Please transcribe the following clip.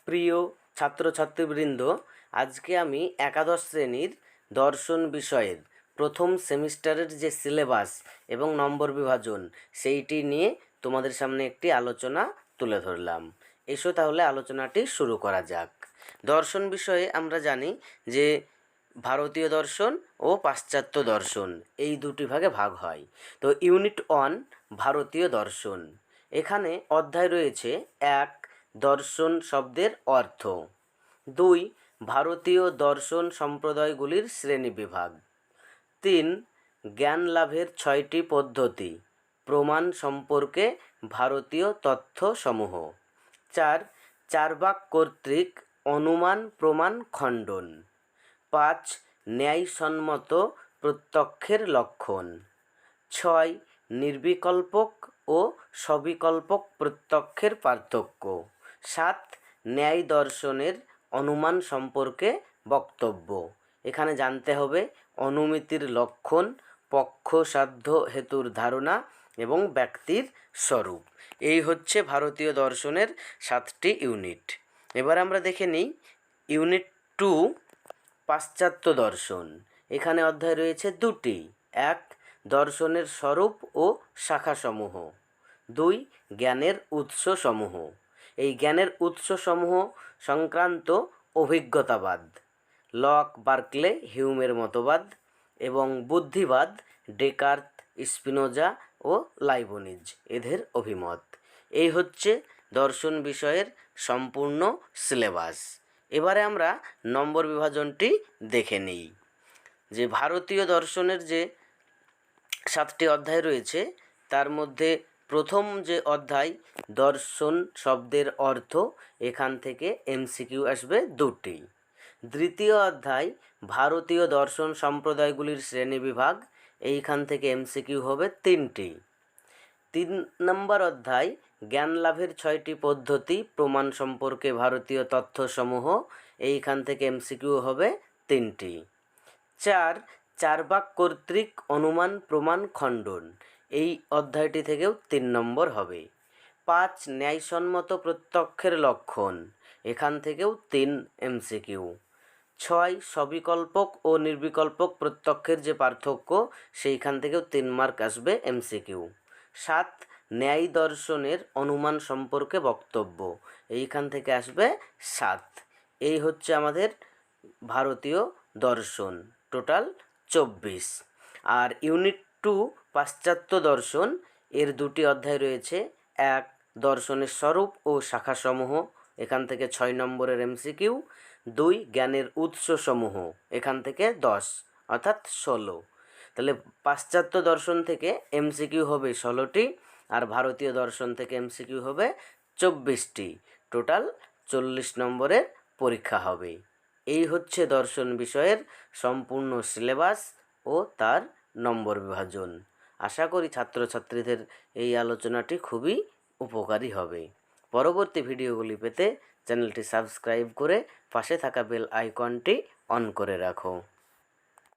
প্রিয় ছাত্রছাত্রীবৃন্দ, আজকে আমি একাদশ শ্রেণীর দর্শন বিষয়ের প্রথম সেমিস্টারের যে সিলেবাস এবং নম্বর বিভাজন সেইটি নিয়ে তোমাদের সামনে একটি আলোচনা তুলে ধরলাম। এসো তাহলে আলোচনাটি শুরু করা যাক। দর্শন বিষয়ে আমরা জানি যে ভারতীয় দর্শন ও পাশ্চাত্য দর্শন এই দুটি ভাগে ভাগ হয়। তো ইউনিট 1 ভারতীয় দর্শন, এখানে অধ্যায় রয়েছে 1 দর্শন শব্দের অর্থ, 2 ভারতীয় দর্শন সম্প্রদায়গুলির শ্রেণীবিভাগ, 3 জ্ঞান লাভের 6টি পদ্ধতি, প্রমাণ সম্পর্কে ভারতীয় তথ্যসমূহ, 4 চার্বাক কর্তৃক অনুমান প্রমাণ খণ্ডন, 5 ন্যায়সম্মত প্রত্যক্ষের লক্ষণ, 6 নির্বিকল্পক ও সবিকল্পক প্রত্যক্ষের পার্থক্য, 7 ন্যায় দর্শনের অনুমান সম্পর্কে বক্তব্য। এখানে জানতে হবে অনুমিতির লক্ষণ, পক্ষসাধ্য হেতুর ধারণা এবং ব্যক্তির স্বরূপ। এই হচ্ছে ভারতীয় দর্শনের 7টি ইউনিট। এবার আমরা দেখে নিই ইউনিট 2 পাশ্চাত্য দর্শন। এখানে অধ্যায় রয়েছে 2টি, 1 দর্শনের স্বরূপ ও শাখাসমূহ, 2 জ্ঞানের উৎসসমূহ। এই জ্ঞানের উৎসসমূহ সংক্রান্ত অভিজ্ঞতাবাদ, লক, বার্কলে, হিউমের মতবাদ, এবং বুদ্ধিবাদ, ডেকার্ত, স্পিনোজা ও লাইবনিজ এদের অভিমত। এই হচ্ছে দর্শন বিষয়ের সম্পূর্ণ সিলেবাস। এবারে আমরা নম্বর বিভাজনটি দেখে নিই। যে ভারতীয় দর্শনের যে 7টি অধ্যায় রয়েছে তার মধ্যে প্রথম যে অধ্যায় দর্শন শব্দের অর্থ, এখান থেকে এমসিকিউ আসবে 2টি। দ্বিতীয় অধ্যায় ভারতীয় দর্শন সম্প্রদায়গুলির শ্রেণীবিভাগ, এইখান থেকে এমসিকিউ হবে 3টি। 3 নম্বর অধ্যায় জ্ঞান লাভের 6টি পদ্ধতি, প্রমাণ সম্পর্কে ভারতীয় তথ্যসমূহ, এইখান থেকে এমসিকিউ হবে 3টি। 4 চার্বাক কর্তৃক অনুমান প্রমাণ খণ্ডন, এই অধ্যায়টি থেকেও 3 নম্বর হবে। 5 ন্যায়সম্মত প্রত্যক্ষের লক্ষণ, এখান থেকেও 3 এমসিকিউ। 6 সবিকল্পক ও নির্বিকল্পক প্রত্যক্ষের যে পার্থক্য, সেইখান থেকেও 3 মার্ক আসবে এমসিকিউ। 7 ন্যায় দর্শনের অনুমান সম্পর্কে বক্তব্য, এইখান থেকে আসবে 7। এই হচ্ছে আমাদের ভারতীয় দর্শন, টোটাল 24। আর ইউনিট 2 পাশ্চাত্য দর্শন, এর 2টি অধ্যায় রয়েছে, 1 দর্শনের স্বরূপ ও শাখাসমূহ, এখান থেকে 6 নম্বরের এমসিকিউ, 2 জ্ঞানের উৎসসমূহ, এখান থেকে 10 অর্থাৎ 16। তাহলে পাশ্চাত্য দর্শন থেকে এমসিকিউ হবে 16টি, আর ভারতীয় দর্শন থেকে এমসিকিউ হবে 24টি, টোটাল 40 নম্বরের পরীক্ষা হবে। এই হচ্ছে দর্শন বিষয়ের সম্পূর্ণ সিলেবাস ও তার নম্বর বিভাজন। আশা করি ছাত্রছাত্রীদের এই আলোচনাটি খুবই উপকারী হবে। পরবর্তী ভিডিওগুলি পেতে চ্যানেলটি সাবস্ক্রাইব করে পাশে থাকা বেল আইকনটি অন করে রাখো।